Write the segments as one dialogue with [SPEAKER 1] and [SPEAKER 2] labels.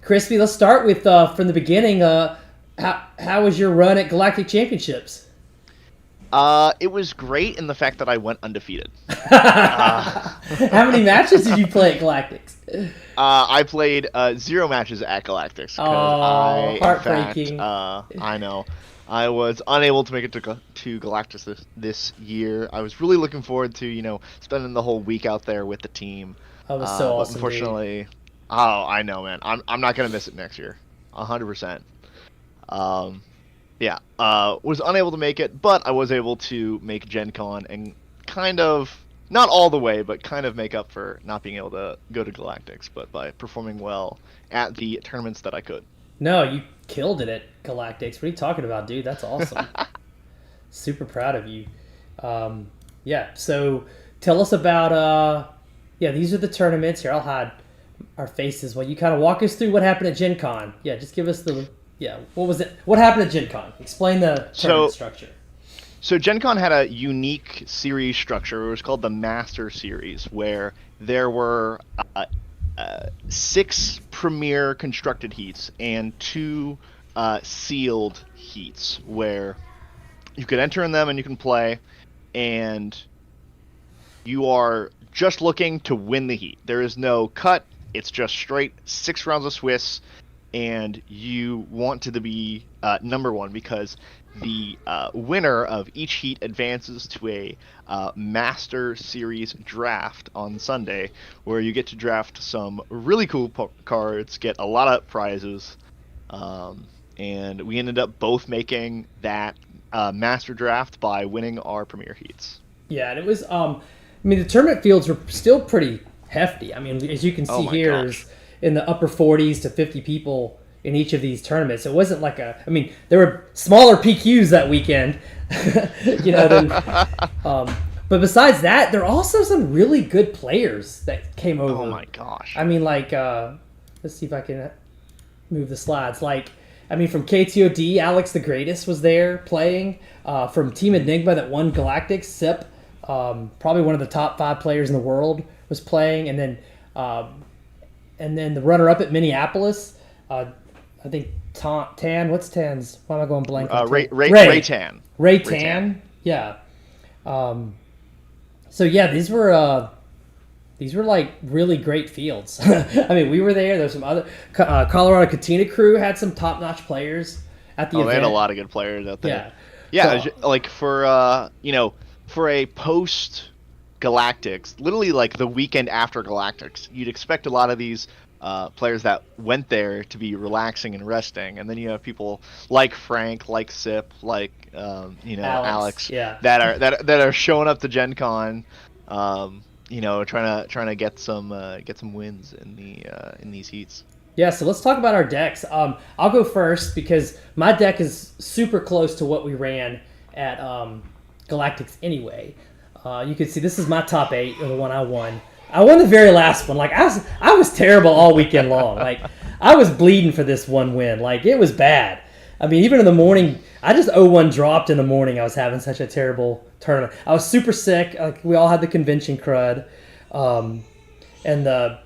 [SPEAKER 1] Crispy, let's start with from the beginning. How was your run at Galactic Championships?
[SPEAKER 2] It was great in the fact that I went undefeated.
[SPEAKER 1] How many matches did you play at Galactics?
[SPEAKER 2] I played 0 matches at Galactics.
[SPEAKER 1] Oh, heartbreaking.
[SPEAKER 2] I know. I was unable to make it to Galactics this year. I was really looking forward to, spending the whole week out there with the team.
[SPEAKER 1] That was so awesome.
[SPEAKER 2] But unfortunately, I know, man. I'm not gonna miss it next year, 100%. Was unable to make it, but I was able to make GenCon and kind of, not all the way, but kind of make up for not being able to go to Galactics, but by performing well at the tournaments that I could.
[SPEAKER 1] No, you killed it at Galactics. What are you talking about, dude? That's awesome. Super proud of you. So tell us about, these are the tournaments. Here, I'll hide our faces while you kind of walk us through what happened at GenCon. Yeah, just give us what was it? What happened at GenCon? Explain the tournament structure.
[SPEAKER 2] So GenCon had a unique series structure. It was called the Master Series, where there were 6 premier constructed heats and 2 sealed heats, where you could enter in them and you can play, and you are just looking to win the heat. There is no cut. It's just straight 6 rounds of Swiss, and you want to be number 1 because the winner of each heat advances to a Master Series draft on Sunday, where you get to draft some really cool cards, get a lot of prizes, and we ended up both making that Master Draft by winning our premier heats.
[SPEAKER 1] Yeah, and it was, the tournament fields were still pretty hefty. I mean, as you can see here, is in the upper 40s to 50 people in each of these tournaments. It wasn't like there were smaller PQs that weekend, but besides that, there are also some really good players that came over.
[SPEAKER 2] Oh my gosh.
[SPEAKER 1] Let's see if I can move the slides. From KTOD, Alex the Greatest was there playing. From Team Enigma that won Galactics, Sip, probably one of the top 5 players in the world, was playing. And then the runner-up at Minneapolis, I think Tan. What's Tan's? Why am I going blank?
[SPEAKER 2] Ray Tan.
[SPEAKER 1] Ray Tan. Yeah. These were like really great fields. We were there. There's some other Colorado Katina crew had some top-notch players at the event.
[SPEAKER 2] They had a lot of good players out there.
[SPEAKER 1] Yeah.
[SPEAKER 2] For a post Galactics, literally like the weekend after Galactics, you'd expect a lot of these players that went there to be relaxing and resting, and then you have people like Frank, like Sip, like Alex, that are showing up to GenCon, trying to get some wins in these heats.
[SPEAKER 1] Yeah, so let's talk about our decks. I'll go first because my deck is super close to what we ran at Galactics anyway. You can see this is my top 8, or the one I won. I won the very last one. I was terrible all weekend long. I was bleeding for this one win. It was bad. Even in the morning, I just 0-1 dropped in the morning. I was having such a terrible tournament. I was super sick. We all had the convention crud. And the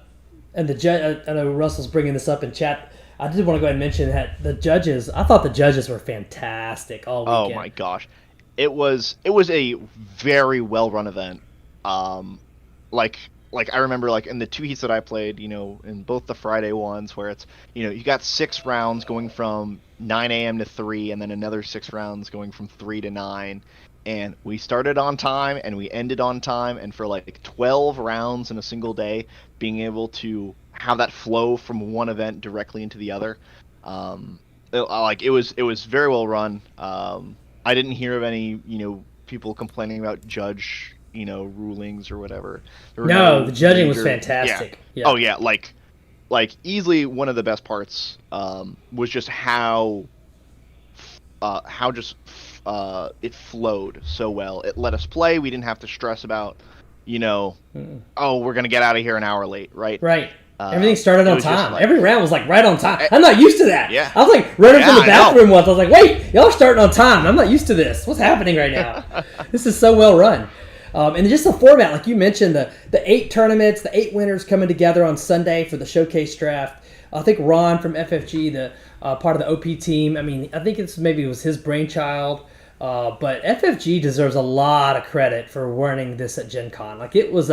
[SPEAKER 1] judge, I know Russell's bringing this up in chat. I did want to go ahead and mention that the judges, I thought the judges were fantastic all weekend.
[SPEAKER 2] Oh my gosh. It was a very well run event. I remember in the 2 heats that I played, in both the Friday ones where it's, you got 6 rounds going from 9 a.m. to 3, and then another 6 rounds going from 3 to 9. And we started on time and we ended on time, and for 12 rounds in a single day, being able to have that flow from one event directly into the other, it was very well run. I didn't hear of any people complaining about judge rulings or whatever.
[SPEAKER 1] No, the judging was fantastic.
[SPEAKER 2] Yeah. Oh yeah, easily one of the best parts was just how it flowed so well. It let us play. We didn't have to stress about, oh, we're gonna get out of here an hour late, right?
[SPEAKER 1] Right. Everything started on time. Every round was right on time. I'm not used to that.
[SPEAKER 2] Yeah.
[SPEAKER 1] I was running from the bathroom once. I was wait, y'all are starting on time. I'm not used to this. What's happening right now? This is so well run. And just the format, like you mentioned, the 8 tournaments, the 8 winners coming together on Sunday for the showcase draft. I think Ron from FFG, the part of the OP team. I mean, I think maybe it was his brainchild. But FFG deserves a lot of credit for running this at GenCon. Like, it was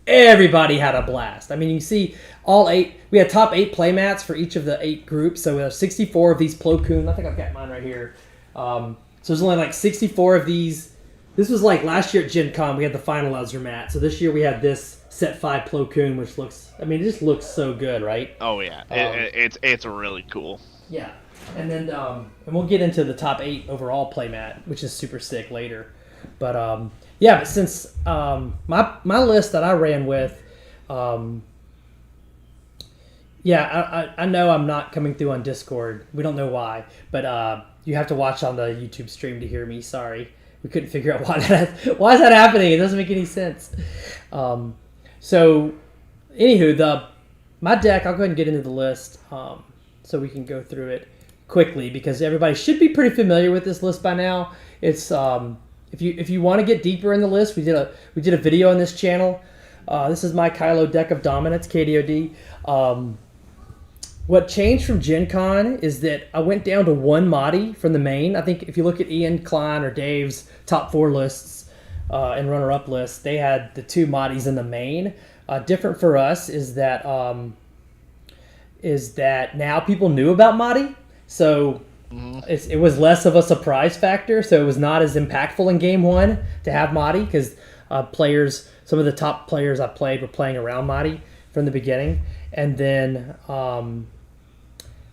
[SPEAKER 1] everybody had a blast. I mean, you see all 8. We had top 8 playmats for each of the 8 groups. So we have 64 of these Plo Koon. I think I've got mine right here. So there's only like 64 of these. This was like last year at GenCon, we had the finalizer mat. So this year we had this set 5 Plo Koon, which looks, I mean, it just looks so good, right?
[SPEAKER 2] Oh yeah, it's really cool.
[SPEAKER 1] Yeah, and then and we'll get into the top 8 overall playmat, which is super sick later. But yeah, but since my list that I ran with, yeah, I know I'm not coming through on Discord. We don't know why, but you have to watch on the YouTube stream to hear me. Sorry, we couldn't figure out why is that happening. It doesn't make any sense. So, anywho, my deck. I'll go ahead and get into the list so we can go through it quickly because everybody should be pretty familiar with this list by now. It's if you want to get deeper in the list, we did a video on this channel. This is my Kylo deck of dominance, KDOD. What changed from GenCon is that I went down to 1 Madi from the main. I think if you look at Ian Klein or Dave's top 4 lists and runner-up lists, they had the 2 Madis in the main. Different for us is that now people knew about Madi, so it was less of a surprise factor. So it was not as impactful in Game 1 to have Madi because some of the top players I played were playing around Madi from the beginning. And then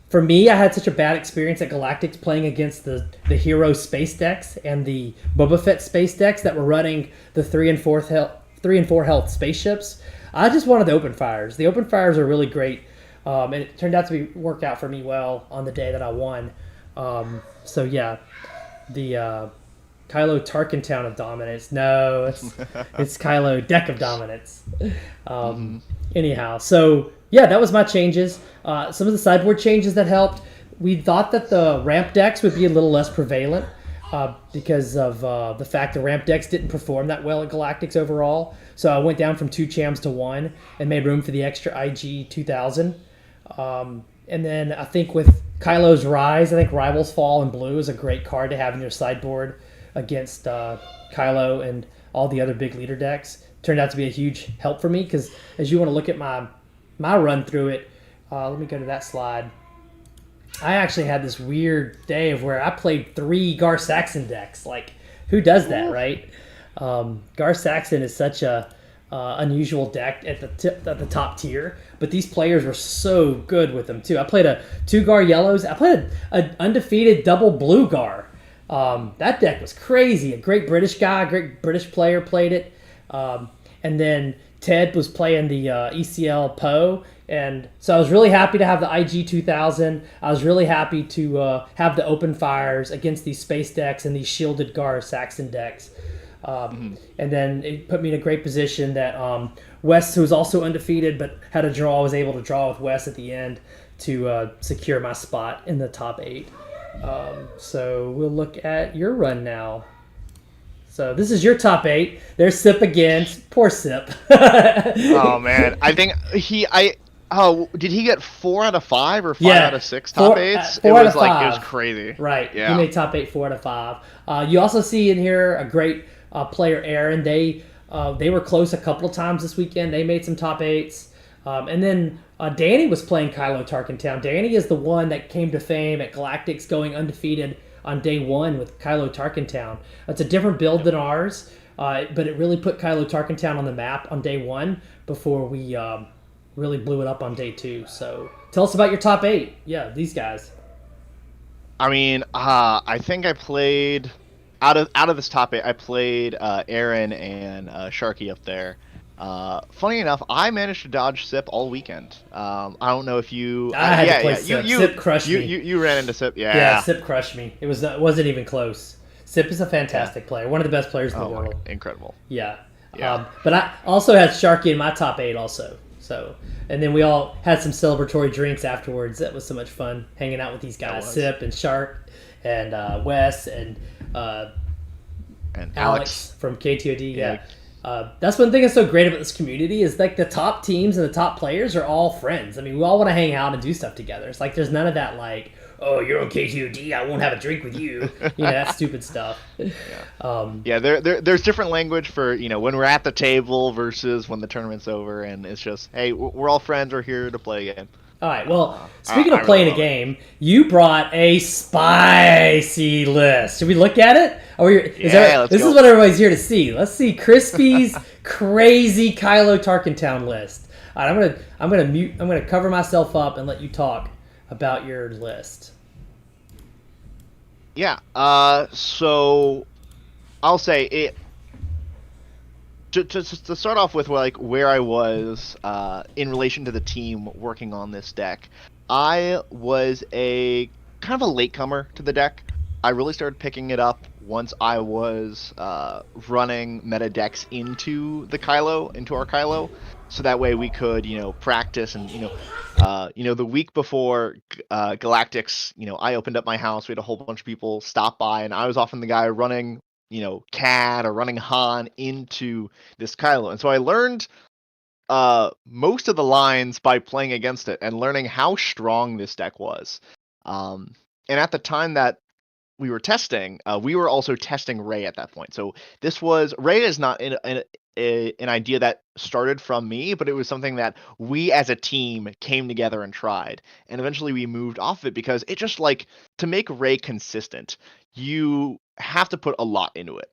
[SPEAKER 1] for me, I had such a bad experience at Galactic's playing against the Hero space decks and the Boba Fett space decks that were running the 3 and 4 health spaceships. I just wanted the open fires. The open fires are really great, and it turned out to work out for me well on the day that I won. So yeah, the Kylo Tarkentown of dominance. No, it's Kylo deck of dominance. Anyhow, so yeah, that was my changes. Some of the sideboard changes that helped. We thought that the ramp decks would be a little less prevalent because of the fact the ramp decks didn't perform that well at Galactics overall. So I went down from 2 Chams to 1 and made room for the extra IG 2000. And then I think with Kylo's Rise, I think Rival's Fall in blue is a great card to have in your sideboard against Kylo and all the other big leader decks. Turned out to be a huge help for me because as you want to look at my run through it, let me go to that slide. I actually had this weird day of where I played 3 Gar Saxon decks. Like, who does that, right? Gar Saxon is such a unusual deck at the top tier, but these players were so good with them too. I played 2 Gar yellows. I played an undefeated double blue Gar. That deck was crazy. A great British guy, a great British player played it. And then Ted was playing the ECL Poe. And so I was really happy to have the IG 2000. I was really happy to have the open fires against these space decks and these shielded Gar Saxon decks. And then it put me in a great position that Wes, who was also undefeated but had a draw, was able to draw with Wes at the end to secure my spot in the top 8. So we'll look at your run now. So this is your top 8. There's Sip again. Poor Sip.
[SPEAKER 2] Oh man, I think did he get 4 out of 5 or 5 out of 6 top 8s?
[SPEAKER 1] It
[SPEAKER 2] was crazy.
[SPEAKER 1] Right.
[SPEAKER 2] Yeah.
[SPEAKER 1] He made top 8 4 out of 5. You also see in here a great player, Aaron. They were close a couple of times this weekend. They made some top 8s. And then Danny was playing Kylo Tarkentown. Danny is the one that came to fame at Galactics going undefeated on day 1 with Kylo Tarkentown. It's a different build than ours, but it really put Kylo Tarkentown on the map on day 1 before we really blew it up on day 2. So tell us about your top 8. Yeah, these guys.
[SPEAKER 2] I mean, I think I played out of this top 8. I played Aaron and Sharky up there. Funny enough, I managed to dodge Sip all weekend. I don't know if you.
[SPEAKER 1] I had to play Sip. Sip crushed me.
[SPEAKER 2] You ran into Sip. Yeah.
[SPEAKER 1] Yeah, Sip crushed me. It wasn't even close. Sip is a fantastic player. One of the best players in the world.
[SPEAKER 2] Incredible.
[SPEAKER 1] Yeah. But I also had Sharky in my top 8 also. So, and then we all had some celebratory drinks afterwards. That was so much fun hanging out with these guys, Sip and Shark and Wes and Alex from KTOD. Yeah. That's one thing that's so great about this community is like the top teams and the top players are all friends. I mean, we all want to hang out and do stuff together. It's like there's none of that like, oh, you're on KTOD, I won't have a drink with you. You know, that stupid stuff.
[SPEAKER 2] There's different language for, you know, when we're at the table versus when the tournament's over, and it's just, hey, we're all friends, we're here to play a game.
[SPEAKER 1] All right, well, speaking of playing a game, you brought a spicy list. Should we look at it? This is what everybody's here to see. Let's see Crispy's crazy Kylo Tarkentown list. All right, I'm gonna cover myself up and let you talk about your list.
[SPEAKER 2] Yeah. So I'll say it. To start off with, like, where I was in relation to the team working on this deck, I was a kind of a latecomer to the deck. I really started picking it up once I was running meta decks into our Kylo, so that way we could, you know, practice and, the week before Galactics, you know, I opened up my house. We had a whole bunch of people stop by, and I was often the guy running, you know, CAD or running Han into this Kylo. And so I learned most of the lines by playing against it and learning how strong this deck was. And at the time that we were testing, we were also testing Rey at that point. So Rey is not an idea that started from me, but it was something that we as a team came together and tried. And eventually we moved off of it because it just, like, to make Rey consistent, you have to put a lot into it.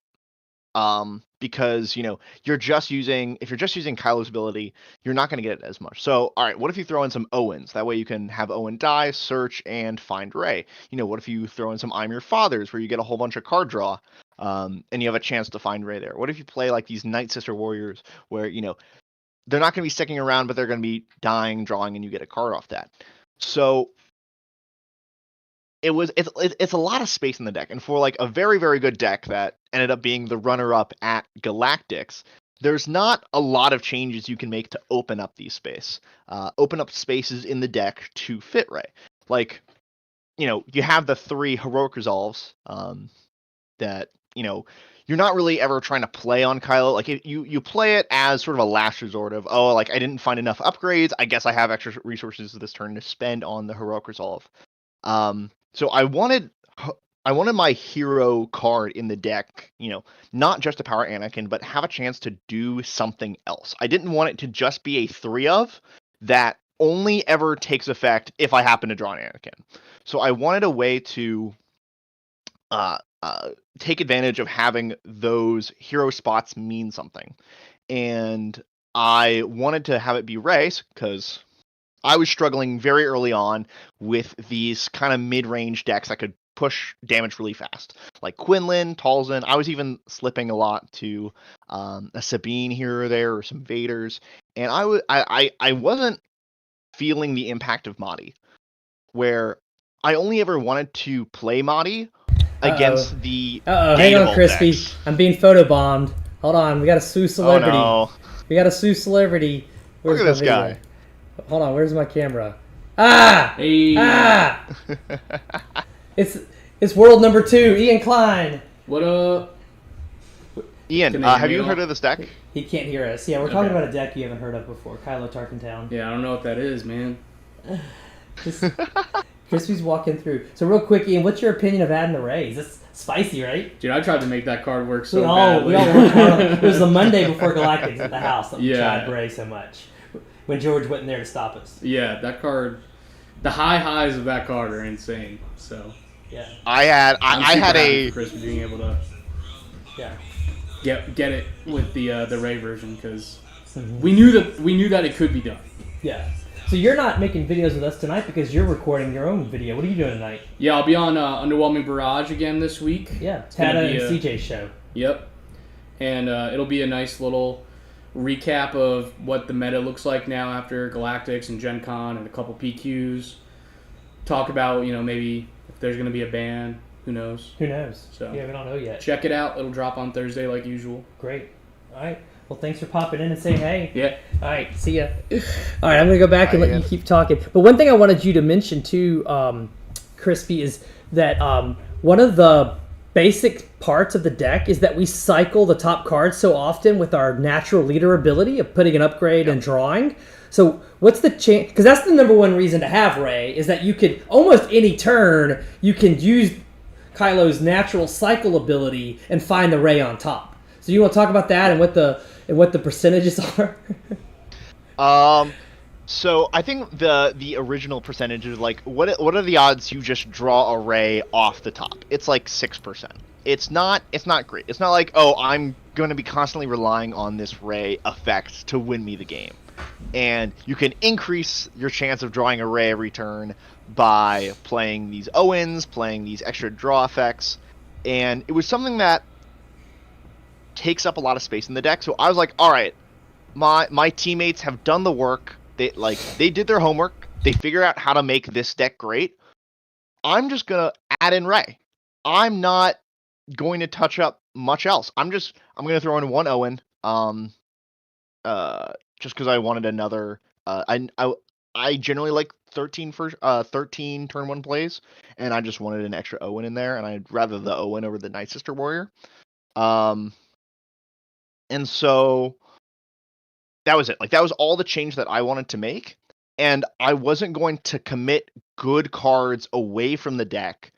[SPEAKER 2] Because, you know, if you're just using Kylo's ability, you're not going to get it as much. So, all right, what if you throw in some Owens? That way you can have Owen die, search, and find Rey. You know, what if you throw in some I'm Your Fathers, where you get a whole bunch of card draw, and you have a chance to find Rey there? What if you play, like, these Night Sister Warriors, where, you know, they're not going to be sticking around, but they're going to be dying, drawing, and you get a card off that. So it's a lot of space in the deck, and for, like, a very, very good deck that ended up being the runner-up at Galactics, there's not a lot of changes you can make to open up open up spaces in the deck to fit Rey. Like, you know, you have the 3 heroic resolves that, you know, you're not really ever trying to play on Kylo. Like, you play it as sort of a last resort of, oh, like, I didn't find enough upgrades, I guess I have extra resources this turn to spend on the heroic resolve. So I wanted my hero card in the deck, you know, not just to power Anakin, but have a chance to do something else. I didn't want it to just be a 3-of that only ever takes effect if I happen to draw an Anakin. So I wanted a way to take advantage of having those hero spots mean something. And I wanted to have it be Rey, because I was struggling very early on with these kind of mid-range decks that could push damage really fast, like Quinlan, Talzin. I was even slipping a lot to a Sabine here or there, or some Vaders, and I wasn't feeling the impact of Mahdi, where I only ever wanted to play Mahdi against the
[SPEAKER 1] hang on, Crispy.
[SPEAKER 2] Decks.
[SPEAKER 1] I'm being photobombed. Hold on, we got to sue celebrity.
[SPEAKER 2] Oh, no.
[SPEAKER 1] We got to sue celebrity.
[SPEAKER 2] Look at this guy.
[SPEAKER 1] Hold on, where's my camera? Ah!
[SPEAKER 3] Hey.
[SPEAKER 1] Ah! It's world number 2, Ian Klein.
[SPEAKER 3] What up?
[SPEAKER 2] Ian, have you heard of this deck?
[SPEAKER 1] He can't hear us. Yeah, we're talking about a deck you haven't heard of before, Kylo Tarkentown.
[SPEAKER 3] Yeah, I don't know what that is, man.
[SPEAKER 1] Crispy's walking through. So real quick, Ian, what's your opinion of adding the Rays? It's spicy, right?
[SPEAKER 3] Dude, I tried to make that card work so badly.
[SPEAKER 1] We all worked hard on it. It was the Monday before Galactics at the house that we tried Ray so much. When George went in there to stop us.
[SPEAKER 3] Yeah, that card, the highs of that card are insane. So
[SPEAKER 1] yeah,
[SPEAKER 2] I had a
[SPEAKER 3] Chris being able to get it with the Ray version, because we knew that it could be done.
[SPEAKER 1] Yeah. So you're not making videos with us tonight because you're recording your own video. What are you doing tonight?
[SPEAKER 3] Yeah, I'll be on Underwhelming Barrage again this week.
[SPEAKER 1] Yeah, Tata and CJ's show.
[SPEAKER 3] Yep, and it'll be a nice little recap of what the meta looks like now after Galactics and GenCon and a couple PQs. Talk about, maybe if there's going to be a ban. Who knows?
[SPEAKER 1] Who knows?
[SPEAKER 3] So
[SPEAKER 1] yeah, we don't know yet.
[SPEAKER 3] Check it out. It'll drop on Thursday like usual.
[SPEAKER 1] Great. All right. Well, thanks for popping in and saying hey.
[SPEAKER 3] Yeah.
[SPEAKER 1] All right. See ya. All right. I'm going to go back and let you keep talking. But one thing I wanted you to mention too, Crispy, is that one of the basic parts of the deck is that we cycle the top cards so often with our natural leader ability of putting an upgrade and drawing. So what's the chance? Because that's the number one reason to have Rey, is that you could, almost any turn, you can use Kylo's natural cycle ability and find the Rey on top. So you want to talk about that and what the percentages are?
[SPEAKER 2] So I think the original percentage is like, what are the odds you just draw a Rey off the top? It's like 6%. It's not great. It's not like, oh, I'm going to be constantly relying on this Rey effect to win me the game. And you can increase your chance of drawing a Rey every turn by playing these Owens, playing these extra draw effects. And it was something that takes up a lot of space in the deck. So I was like, all right, my teammates have done the work. They did their homework. They figured out how to make this deck great. I'm just gonna add in Rey. I'm not going to touch up much else. I'm gonna throw in one Owen. Just because I wanted another. I generally like 13 turn 1 plays, and I just wanted an extra Owen in there, and I'd rather the Owen over the Night Sister Warrior. And so that was it. Like, that was all the change that I wanted to make, and I wasn't going to commit good cards away from the deck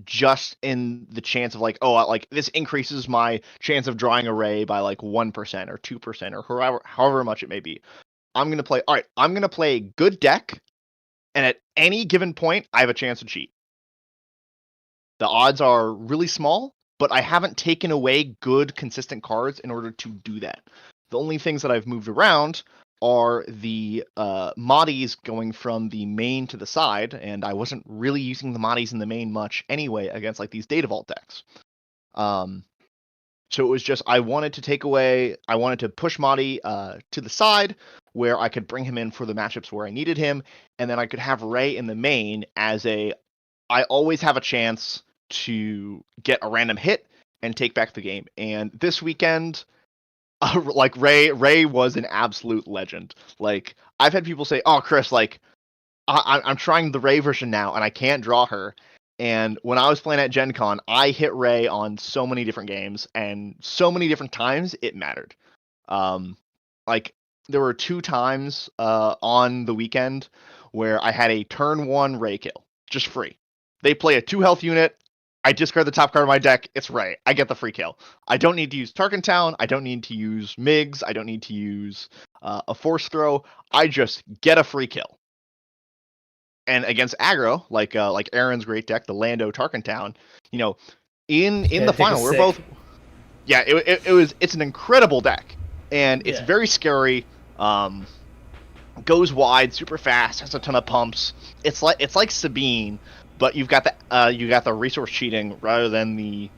[SPEAKER 2] just in the chance of like, oh, like this increases my chance of drawing a Rey by like 1% or 2% or however much it may be. I'm going to play a good deck, and at any given point, I have a chance to cheat. The odds are really small, but I haven't taken away good, consistent cards in order to do that. The only things that I've moved around are the Moddies going from the main to the side, and I wasn't really using the Moddies in the main much anyway against like these Data Vault decks. So it was just, I wanted to push Moddy to the side where I could bring him in for the matchups where I needed him, and then I could have Rey in the main as I always have a chance to get a random hit and take back the game. And this weekend, like Rey was an absolute legend. Like, I've had people say, "Oh, Chris, like I'm trying the Rey version now and I can't draw her." And when I was playing at GenCon, I hit Rey on so many different games and so many different times it mattered. Like, there were 2 times on the weekend where I had a turn 1 Rey kill, just free. They play a 2 health unit. I discard the top card of my deck. It's Rey. I get the free kill. I don't need to use Tarkentown. I don't need to use Migs. I don't need to use a Force Throw. I just get a free kill. And against aggro, like Aaron's great deck, the Lando Tarkentown, you know, in the final, we're both. Yeah, it's an incredible deck, and it's very scary. Goes wide, super fast, has a ton of pumps. It's like Sabine, but you've got the resource cheating rather than the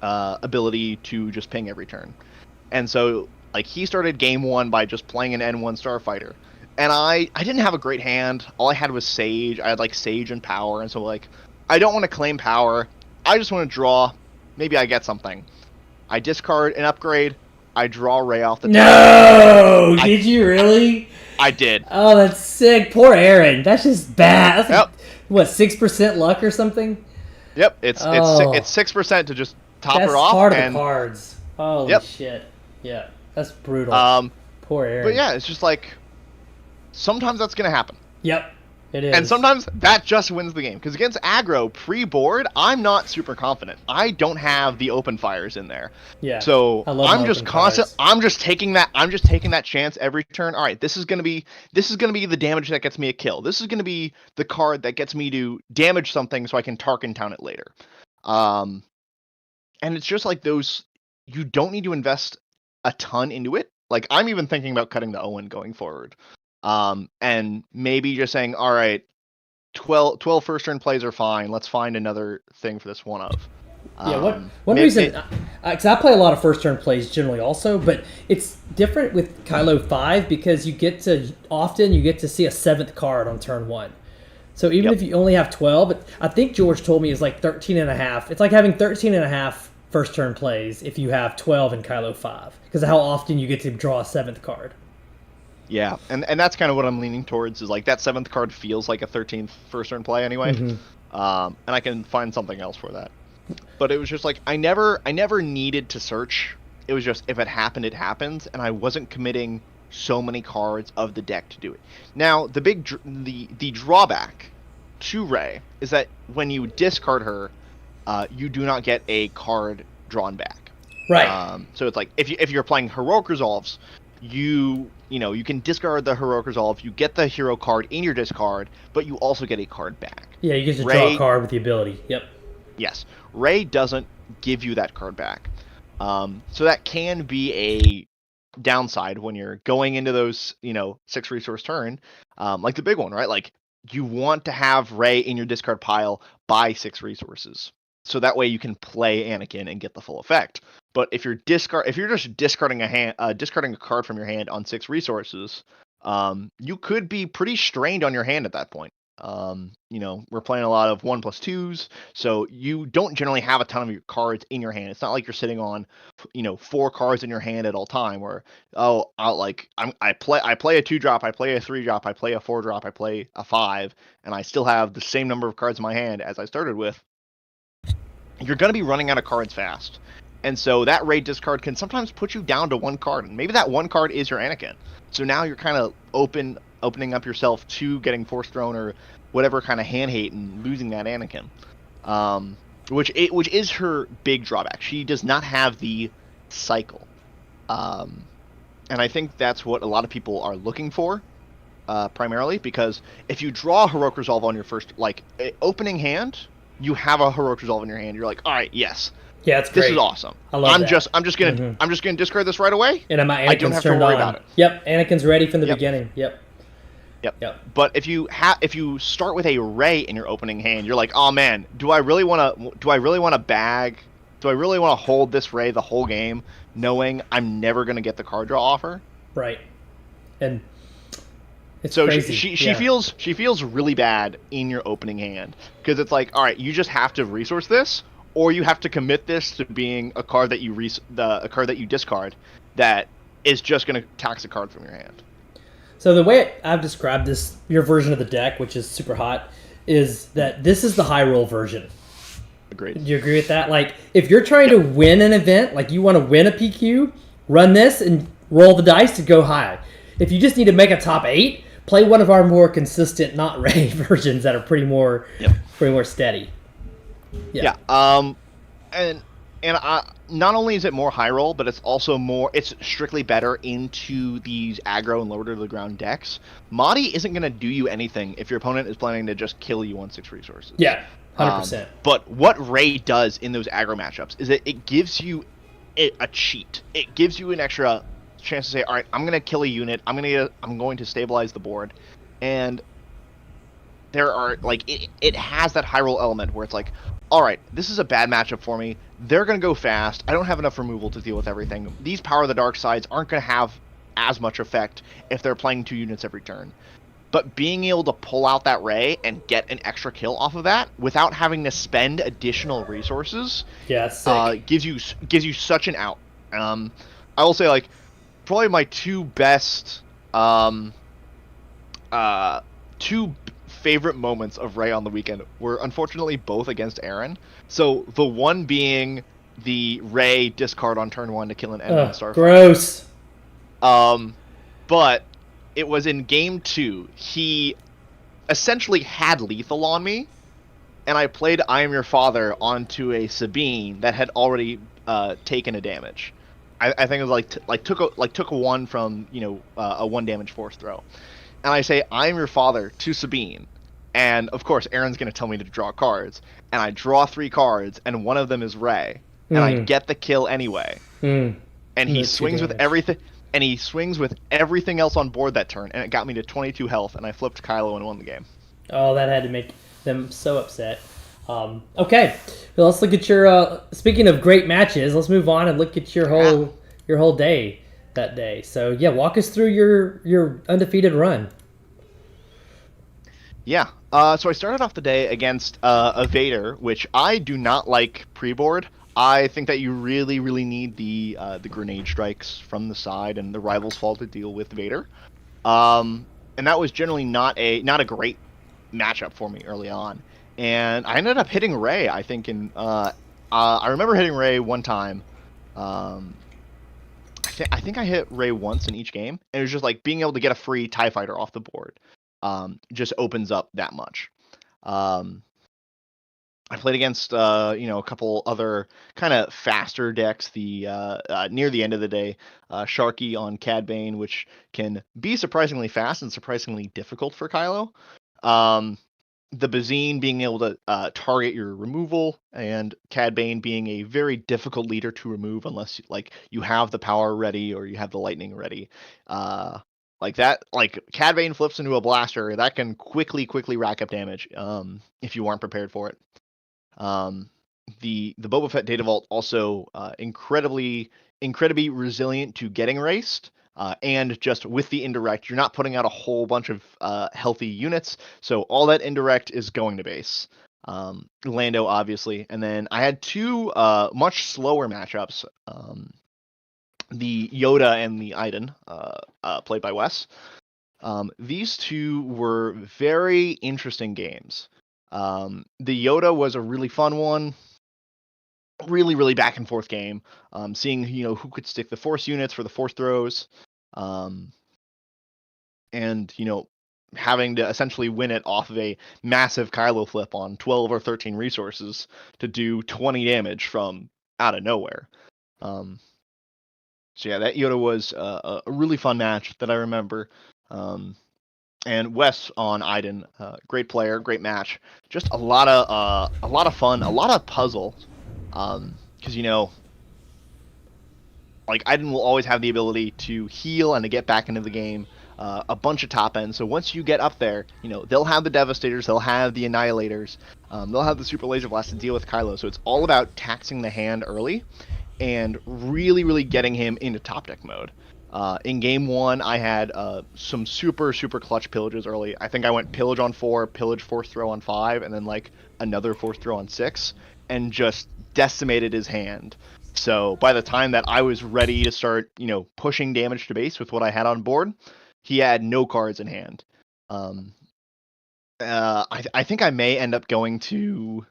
[SPEAKER 2] ability to just ping every turn. And so, like, he started game 1 by just playing an N1 Starfighter. And I didn't have a great hand. All I had was Sage. I had like Sage and Power, and so like, I don't want to claim Power. I just want to draw. Maybe I get something. I discard an upgrade. I draw Rey off the top.
[SPEAKER 1] No! Did you really?
[SPEAKER 2] I did.
[SPEAKER 1] Oh, that's sick. Poor Aaron. That's just bad. That's like, what, 6% luck or something?
[SPEAKER 2] Yep. It's 6% to just top her off.
[SPEAKER 1] That's part of the cards. Holy shit. Yeah, that's brutal. Poor Aaron.
[SPEAKER 2] But yeah, it's just like, sometimes that's going to happen.
[SPEAKER 1] Yep, it is.
[SPEAKER 2] And sometimes that just wins the game. Because against aggro pre-board, I'm not super confident. I don't have the open fires in there.
[SPEAKER 1] Yeah.
[SPEAKER 2] So I'm just constant. I'm just taking that chance every turn. All right, this is gonna be the damage that gets me a kill. This is gonna be the card that gets me to damage something so I can Tarkentown it later. And it's just like those. You don't need to invest a ton into it. Like, I'm even thinking about cutting the Owen going forward. And maybe just saying, all right, 12 first turn plays are fine. Let's find another thing for this one of.
[SPEAKER 1] Yeah, one reason, because I play a lot of first turn plays generally also, but it's different with Kylo5 because you get to see a 7th card on turn 1. So even if you only have 12, I think George told me it's like 13.5. It's like having 13.5 first turn plays if you have 12 in Kylo5 because of how often you get to draw a 7th card.
[SPEAKER 2] Yeah, and that's kind of what I'm leaning towards, is like that 7th card feels like a 13th first turn play anyway. Mm-hmm. And I can find something else for that. but it was just like I never needed to search. It was just if it happened, it happens, and I wasn't committing so many cards of the deck to do it. Now, the drawback to Rey is that when you discard her, you do not get a card drawn back.
[SPEAKER 1] Right.
[SPEAKER 2] So it's like if you're playing heroic resolves, you can discard the heroic resolve, you get the hero card in your discard, but you also get a card back.
[SPEAKER 1] Yeah, you get to draw a card with the ability. Yep.
[SPEAKER 2] Yes. Rey doesn't give you that card back. So that can be a downside when you're going into those, 6 resource turn, like the big one, right? Like you want to have Rey in your discard pile by 6 resources. So that way you can play Anakin and get the full effect. But if you're just discarding a card from your hand on 6 resources, you could be pretty strained on your hand at that point. We're playing a lot of 1+2s, so you don't generally have a ton of your cards in your hand. It's not like you're sitting on, 4 cards in your hand at all time. Where I play a 2-drop, I play a 3-drop, I play a 4-drop, I play a 5, and I still have the same number of cards in my hand as I started with. You're going to be running out of cards fast. And so that raid discard can sometimes put you down to 1 card. And maybe that 1 card is your Anakin. So now you're kind of opening up yourself to getting Force Thrown or whatever kind of hand hate and losing that Anakin. Which is her big drawback. She does not have the cycle. And I think that's what a lot of people are looking for, primarily. Because if you draw a Heroic Resolve on your first, opening hand, you have a Heroic Resolve in your hand. You're like, all right, yes.
[SPEAKER 1] Yeah, it's great.
[SPEAKER 2] This is awesome.
[SPEAKER 1] I love that.
[SPEAKER 2] I'm just gonna discard this right away.
[SPEAKER 1] And my Anakin's
[SPEAKER 2] I don't have to worry about it.
[SPEAKER 1] Yep, Anakin's ready from the beginning. Yep.
[SPEAKER 2] But if you start with a Rey in your opening hand, you're like, oh man, do I really want to hold this Rey the whole game, knowing I'm never gonna get the card draw offer?
[SPEAKER 1] Right. And it's
[SPEAKER 2] so
[SPEAKER 1] crazy.
[SPEAKER 2] she feels really bad in your opening hand because it's like, all right, you just have to resource this, or you have to commit this to being a card that you discard that is just going to tax a card from your hand.
[SPEAKER 1] So the way I've described this, your version of the deck, which is super hot, is that this is the high roll version.
[SPEAKER 2] Agreed.
[SPEAKER 1] Do you agree with that? Like, if you're trying to win an event, like you want to win a PQ, run this and roll the dice to go high. If you just need to make a top 8, play one of our more consistent, not Rey versions that are pretty more steady.
[SPEAKER 2] Yeah. And not only is it more high roll, but it's strictly better into these aggro and lower to the ground decks. Mahdi isn't going to do you anything if your opponent is planning to just kill you on 6 resources.
[SPEAKER 1] Yeah, 100%.
[SPEAKER 2] But what Rey does in those aggro matchups is that it gives you a cheat. It gives you an extra chance to say, all right, I'm going to kill a unit. I'm going to stabilize the board. And there are, it has that high roll element where it's like, all right, this is a bad matchup for me. They're going to go fast. I don't have enough removal to deal with everything. These Power of the Dark Sides aren't going to have as much effect if they're playing 2 units every turn. But being able to pull out that Rey and get an extra kill off of that without having to spend additional resources, gives you such an out. I will say, probably my 2 best, 2 favorite moments of Rey on the weekend were unfortunately both against Aaron. So the one being the Rey discard on turn 1 to kill an enemy starfighter.
[SPEAKER 1] Gross.
[SPEAKER 2] But it was in game 2. He essentially had lethal on me, and I played I Am Your Father onto a Sabine that had already taken a damage. I think it was took a 1 from a 1 damage force throw. And I say, I am your father to Sabine. And, of course, Aaron's going to tell me to draw cards. And I draw 3 cards, and one of them is Rey. And I get the kill anyway. And he swings with everything. And he swings with everything else on board that turn. And it got me to 22 health, and I flipped Kylo and won the game.
[SPEAKER 1] Oh, that had to make them so upset. Okay, well, let's look at your. Speaking of great matches, let's move on and look at your whole day that day. So yeah, walk us through your undefeated run.
[SPEAKER 2] Yeah. So I started off the day against a Vader, which I do not like pre-board. I think that you really, really need the grenade strikes from the side and the rival's fall to deal with Vader. And that was generally not a great matchup for me early on. And I ended up hitting Rey, I think, in I remember hitting Ray one time. I think I hit Ray once in each game, and it was just like being able to get a free TIE fighter off the board. Just opens up that much. I played against a couple other kind of faster decks near the end of the day. Sharky on Cad Bane, which can be surprisingly fast and surprisingly difficult for Kylo. The Bazine being able to target your removal, and Cad Bane being a very difficult leader to remove unless you have the power ready or you have the lightning ready. Like that, like Cad Bane flips into a blaster, that can quickly rack up damage if you aren't prepared for it. The Boba Fett Data Vault also incredibly resilient to getting raced. And just with the indirect, you're not putting out a whole bunch of healthy units, so all that indirect is going to base. Lando, obviously, and then I had two much slower matchups. The Yoda and the Iden, played by Wes. These two were very interesting games. The Yoda was a really fun one. Really back and forth game. Seeing who could stick the force units for the force throws, and having to essentially win it off of a massive Kylo flip on 12 or 13 resources to do 20 damage from out of nowhere. So yeah, that Yoda was a really fun match that I remember. And Wes on Iden, great player, great match. Just a lot of fun, a lot of puzzle. Because like Iden will always have the ability to heal and to get back into the game. A bunch of top ends. So once you get up there, they'll have the Devastators, they'll have the Annihilators, they'll have the Super Laser Blast to deal with Kylo. So it's all about taxing the hand early and really getting him into top deck mode. In game 1, I had some super clutch pillages early. I think I went pillage on 4, pillage force throw on 5, and then like another force throw on 6, and just decimated his hand. So by the time that I was ready to start, pushing damage to base with what I had on board, he had no cards in hand. I think I may end up going to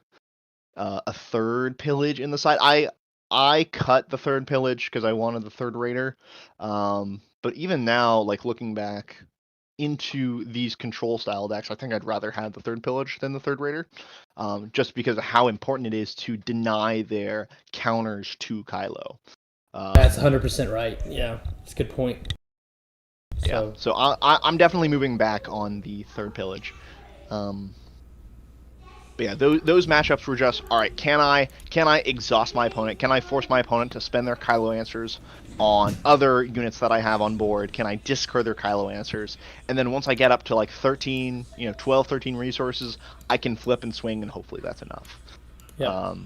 [SPEAKER 2] a third pillage in the side. I cut the third pillage because I wanted the third raider. But even now, like looking back into these control style decks, I think I'd rather have the third pillage than the third raider, just because of how important it is to deny their counters to Kylo.
[SPEAKER 1] That's 100% right. Yeah, that's a good point.
[SPEAKER 2] Yeah, so I'm definitely moving back on the third pillage. But yeah, those matchups were just, all right, can I exhaust my opponent? Can I force my opponent to spend their Kylo answers on other units that I have on board? Can I discard their Kylo answers? And then once I get up to like 13, 12, 13 resources, I can flip and swing, and hopefully that's enough.
[SPEAKER 1] Yep.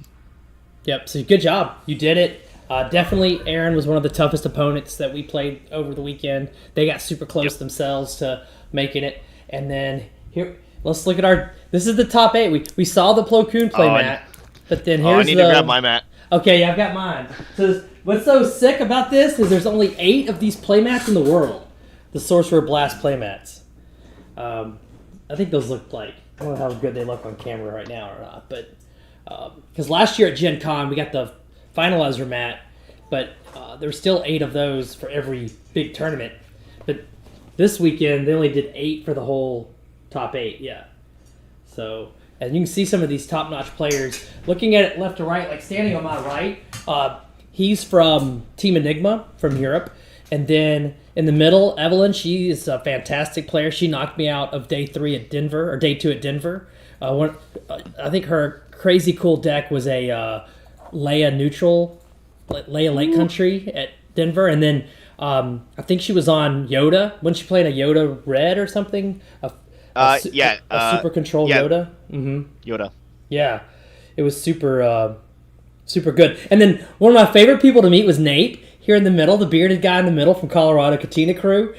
[SPEAKER 1] Yep, so good job. You did it. Definitely Aaron was one of the toughest opponents that we played over the weekend. They got super close themselves to making it. And then here, let's look at this is the top 8. We saw the Plo Koon play mat, but then here's
[SPEAKER 2] I need to grab my mat.
[SPEAKER 1] Okay, yeah, I've got mine. So what's so sick about this is there's only 8 of these playmats in the world. The Sorcerer Blast playmats. I think those look like, I don't know how good they look on camera right now or not, but because last year at GenCon we got the finalizer mat, but there's still 8 of those for every big tournament. But this weekend they only did 8 for the whole top 8, yeah. So, and you can see some of these top-notch players. Looking at it left to right, like standing on my right, he's from Team Enigma from Europe. And then in the middle, Evelyn, she is a fantastic player. She knocked me out of day 3 at Denver, or day 2 at Denver. I think her crazy cool deck was a Leia neutral, Leia Lake Country at Denver. And then I think she was on Yoda. When she played a Yoda Red or something? A super control Yoda. Mm-hmm.
[SPEAKER 2] Yoda.
[SPEAKER 1] Yeah, it was super good. And then one of my favorite people to meet was Nate here in the middle, the bearded guy in the middle from Colorado Katina Crew.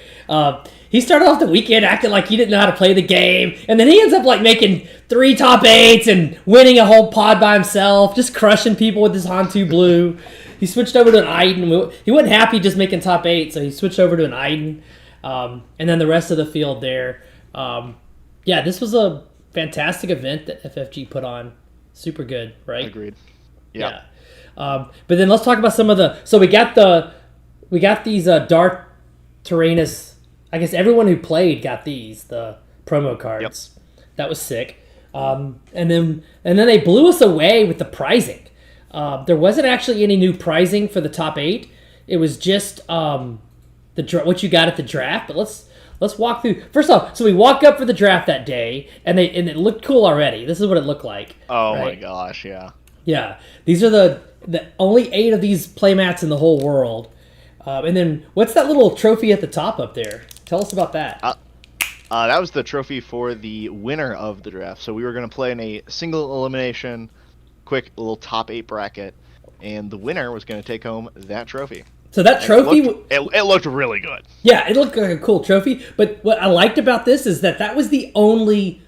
[SPEAKER 1] He started off the weekend acting like he didn't know how to play the game, and then he ends up like making 3 top 8s and winning a whole pod by himself, just crushing people with his Hantu Blue. He switched over to an Iden. He wasn't happy just making top 8, so he switched over to an Iden. And then the rest of the field there. This was a fantastic event that FFG put on. Super good, right?
[SPEAKER 2] Agreed.
[SPEAKER 1] Yeah. But then let's talk about some of the. So we got these Dark Tyrannus. I guess everyone who played got the promo cards. Yep. That was sick. And then they blew us away with the pricing. There wasn't actually any new pricing for the top 8. It was just what you got at the draft. But let's walk through. First off, so we walk up for the draft that day, and it looked cool already. This is what it looked like.
[SPEAKER 2] Oh
[SPEAKER 1] right?
[SPEAKER 2] my gosh, yeah.
[SPEAKER 1] Yeah, these are the only 8 of these playmats in the whole world. And then what's that little trophy at the top up there? Tell us about that.
[SPEAKER 2] That was the trophy for the winner of the draft. So we were going to play in a single elimination, quick little top 8 bracket, and the winner was going to take home that trophy.
[SPEAKER 1] So that trophy...
[SPEAKER 2] It looked really good.
[SPEAKER 1] Yeah, it looked like a cool trophy. But what I liked about this is that was the only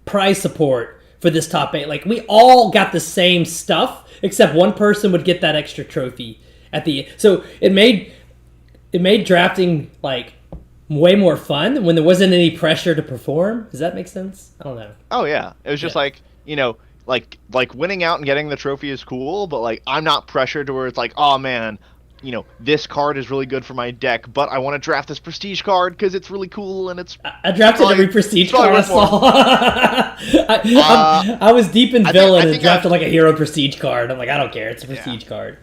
[SPEAKER 1] prize support for this top 8. Like, we all got the same stuff, except one person would get that extra trophy at the end. So it made drafting, like, way more fun when there wasn't any pressure to perform. Does that make sense? I don't know.
[SPEAKER 2] Oh, yeah. It was just like, like winning out and getting the trophy is cool, but, like, I'm not pressured to where it's like, oh, man, this card is really good for my deck, but I want to draft this prestige card because it's really cool and it's...
[SPEAKER 1] I drafted every prestige card I saw. I was deep in villain and drafted like a hero prestige card. I'm like, I don't care. It's a prestige card.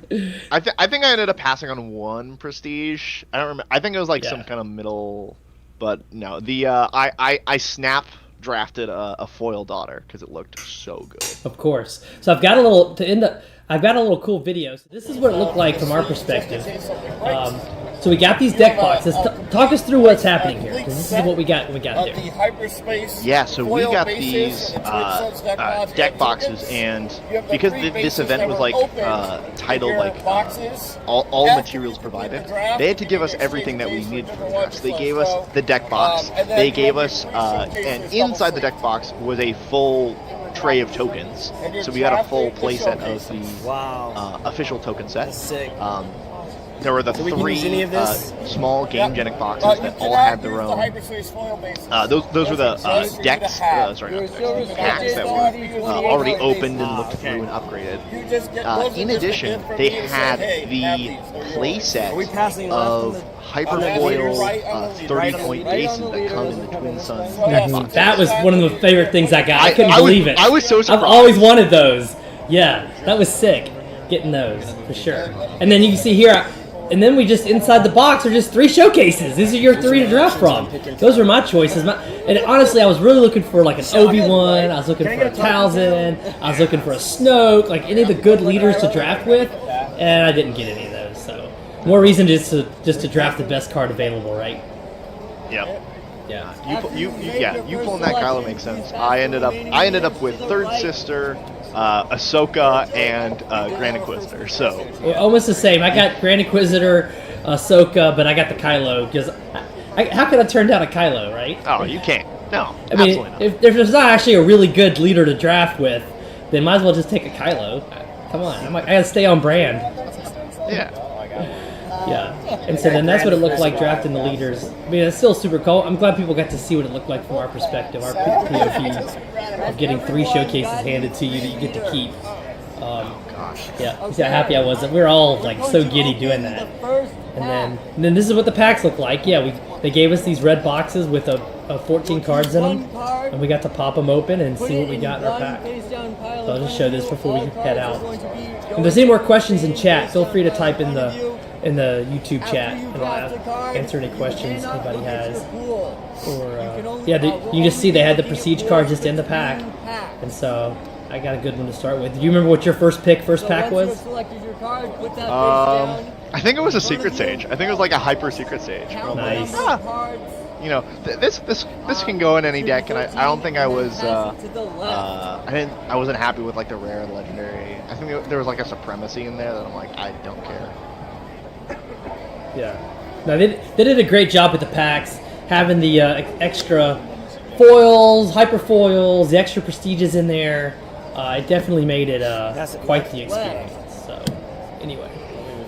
[SPEAKER 2] I think I ended up passing on one prestige. I don't remember. I think it was like some kind of middle... But no, I snap drafted a foil daughter because it looked so good.
[SPEAKER 1] Of course. So I've got a little cool video. So this is what it looked like from our perspective. So we got these deck boxes. Talk us through what's happening here, because this is what we got there.
[SPEAKER 2] Yeah, so we got these deck boxes, and because this event was like titled like all materials provided, they had to give us everything that we needed for the draft. So they gave us the deck box. They gave us, and inside the deck box was a full tray of tokens. So we got a full playset of the official token set. There were the 3 small game-genic boxes that all had their own. Those were the decks, packs that were already opened and looked through and upgraded. In addition, they had the playset of Hyperfoil 30-point bases that come in the Twin Sun deck boxes.
[SPEAKER 1] That was one of the favorite things I got. I couldn't believe it.
[SPEAKER 2] I was so surprised.
[SPEAKER 1] I've always wanted those. Yeah, that was sick. Getting those, for sure. And then you can see here... And then we just, inside the box, are just 3 showcases. These are your 3 to draft from. Those were my choices. And honestly, I was really looking for like an Obi-Wan, I was looking for a Talzin, I was looking for a Snoke, like any of the good leaders to draft with, and I didn't get any of those. So, more reason just to draft the best card available, right?
[SPEAKER 2] Yep.
[SPEAKER 1] Yeah.
[SPEAKER 2] You pulling that Kylo makes sense. I ended up with Third Sister, Ahsoka, and Grand Inquisitor. So
[SPEAKER 1] almost the same. I got Grand Inquisitor, Ahsoka, but I got the Kylo because how could I turn down a Kylo, right?
[SPEAKER 2] Oh, you can't. No,
[SPEAKER 1] I mean, if there's not actually a really good leader to draft with, then might as well just take a Kylo. Come on, I gotta stay on brand.
[SPEAKER 2] Yeah.
[SPEAKER 1] Yeah, and so then that's what it looked like drafting the leaders. I mean, it's still super cool. I'm glad people got to see what it looked like from our perspective, our POV of getting 3 showcases handed to you that you get to keep. Yeah, see how happy I was. We were all like so giddy doing that. And then this is what the packs look like. Yeah, they gave us these red boxes with 14 cards in them, and we got to pop them open and see what we got in our pack. So I'll just show this before we head out. If there's any more questions in chat, feel free to type in the YouTube chat, and I'll answer any questions anybody has. Or you can just see they had the prestige card just in the pack, and so I got a good one to start with. Do you remember what your first pack was?
[SPEAKER 2] I think it was a Secret Sage. I think it was like a Hyper Secret Sage.
[SPEAKER 1] Nice.
[SPEAKER 2] This can go in any deck, and I don't think I was I wasn't happy with like the rare and legendary. I think there was like a supremacy in there that I'm like, I don't care.
[SPEAKER 1] Yeah. No, they did a great job with the packs, having the extra foils, hyper foils, the extra prestiges in there. It definitely made it quite the experience. So, anyway.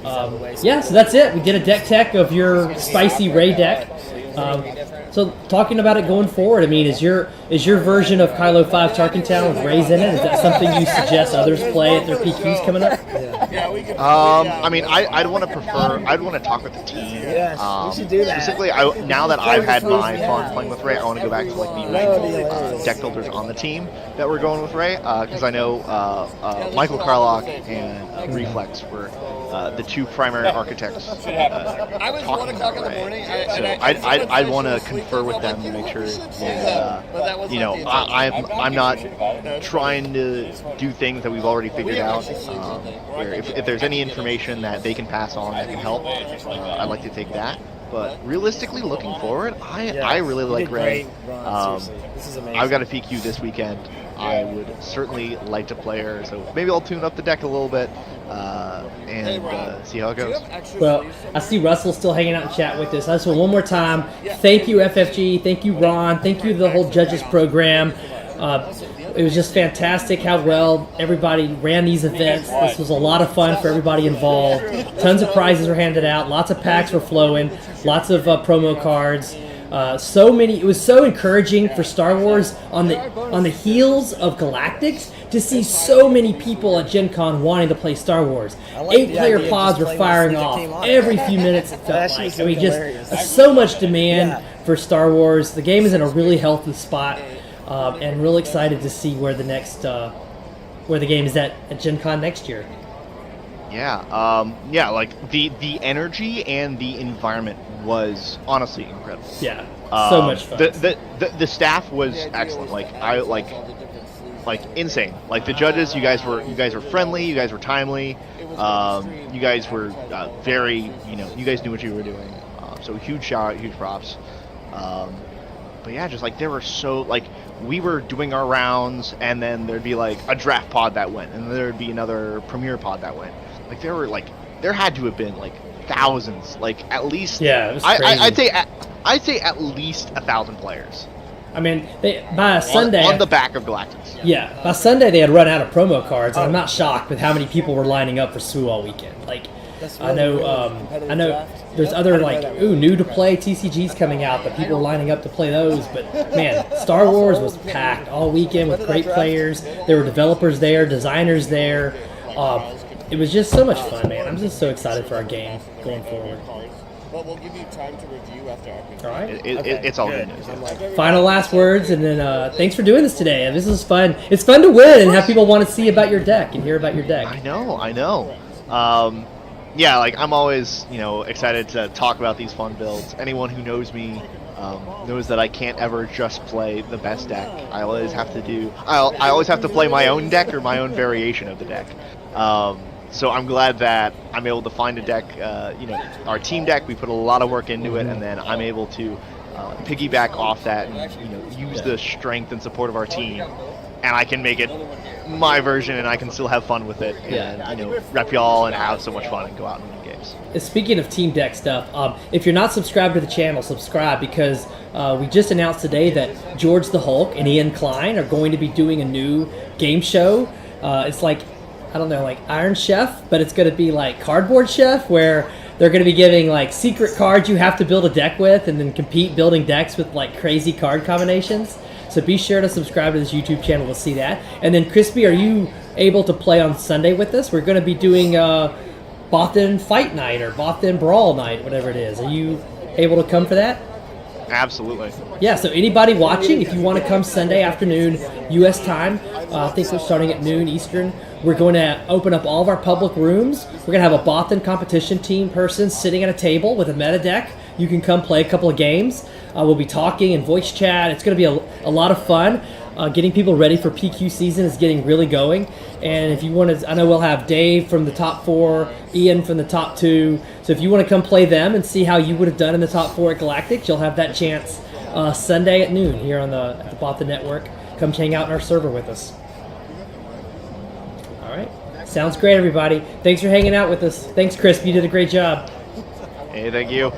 [SPEAKER 1] So that's it. We did a deck tech of your spicy Ray deck. So talking about it going forward, I mean, is your version of Kylo5 Tarkentown with Rays in it? Is that something you suggest others play at their PQs coming up?
[SPEAKER 2] I mean, I'd want to talk with the team.
[SPEAKER 4] Yes, we should do that.
[SPEAKER 2] Specifically, now that I've had my fun playing with Ray, I want to go back to like the original deck builders on the team that were going with Ray, because I know Michael Carlock and Reflex were the two primary architects talking about Ray. So I'd want to confer with them to make sure that, you know, I'm not trying to do things that we've already figured out. Where if there's any information that they can pass on that can help, I'd like to take that. But realistically, looking forward, I really like Ray.
[SPEAKER 4] This is amazing.
[SPEAKER 2] I've got a PQ this weekend. I would certainly like to play her, so maybe I'll tune up the deck a little bit and see how it goes.
[SPEAKER 1] Well, I see Russell still hanging out in chat with us. I just want one more time, thank you FFG, thank you Ron, thank you to the whole judges program. It was just fantastic how well everybody ran these events. This was a lot of fun for everybody involved. Tons of prizes were handed out, lots of packs were flowing, lots of promo cards. So many. It was so encouraging for Star Wars on the heels of Galactics to see so many people at GenCon wanting to play Star Wars. 8-player pods were firing off every few minutes. It felt like. I mean, just so much demand for Star Wars. The game is in a really healthy spot, and real excited to see where the next where the game is at GenCon next year.
[SPEAKER 2] Yeah, like the energy and the environment was honestly incredible.
[SPEAKER 1] Yeah, so much fun.
[SPEAKER 2] The staff was excellent. Like insane. Like the judges, you guys were friendly. You guys were timely. You guys were very, you guys knew what you were doing. So huge shout out, huge props. But yeah, just like there were so like we were doing our rounds, and then there'd be like a draft pod that went, and there'd be another premiere pod that went. Like there had to have been like thousands, like at least.
[SPEAKER 1] Yeah, it was crazy.
[SPEAKER 2] I'd say at least 1,000 players.
[SPEAKER 1] I mean, by Sunday
[SPEAKER 2] on the back of Galactics.
[SPEAKER 1] Yeah, by Sunday they had run out of promo cards, and I'm not shocked with how many people were lining up for SWU all weekend. Like, I know there's other like new to play TCGs coming out, but people were lining up to play those. But man, Star Wars was packed all weekend with great players. There were developers there, designers there. It was just so much fun, man. I'm just so excited for our game going forward.
[SPEAKER 5] But we'll give you time to review after our
[SPEAKER 1] All right.
[SPEAKER 2] It's all good.
[SPEAKER 1] Final last words, and then thanks for doing this today. This is fun. It's fun to win and have people want to see about your deck and hear about your deck.
[SPEAKER 2] I know. Yeah, like I'm always, excited to talk about these fun builds. Anyone who knows me knows that I can't ever just play the best deck. I always have to play my own deck or my own variation of the deck. So I'm glad that I'm able to find a deck, our team deck. We put a lot of work into it, and then I'm able to piggyback off that and use the strength and support of our team, and I can make it my version, and I can still have fun with it, and rep y'all and have so much fun and go out and win games.
[SPEAKER 1] Speaking of team deck stuff, if you're not subscribed to the channel, subscribe, because we just announced today that George the Hulk and Ian Klein are going to be doing a new game show. It's like, I don't know, like Iron Chef, but it's going to be like Cardboard Chef, where they're going to be giving like secret cards you have to build a deck with, and then compete building decks with like crazy card combinations. So be sure to subscribe to this YouTube channel to see that. And then Crispy, are you able to play on Sunday with us? We're going to be doing Bothan Fight Night or Bothan Brawl Night, whatever it is. Are you able to come for that?
[SPEAKER 2] Absolutely.
[SPEAKER 1] Yeah, so anybody watching, if you want to come Sunday afternoon U.S. time, I think we're starting at noon Eastern, we're going to open up all of our public rooms. We're going to have a Bothan competition team person sitting at a table with a meta deck. You can come play a couple of games. We'll be talking and voice chat. It's going to be a lot of fun. Getting people ready for PQ season is getting really going. And if you want to, I know we'll have Dave from the top 4, Ian from the top 2. So if you want to come play them and see how you would have done in the top 4 at Galactic, you'll have that chance Sunday at noon here on at the Bothan Network. Come hang out in our server with us. All right. Sounds great, everybody. Thanks for hanging out with us. Thanks, Chris. You did a great job.
[SPEAKER 2] Hey, thank you.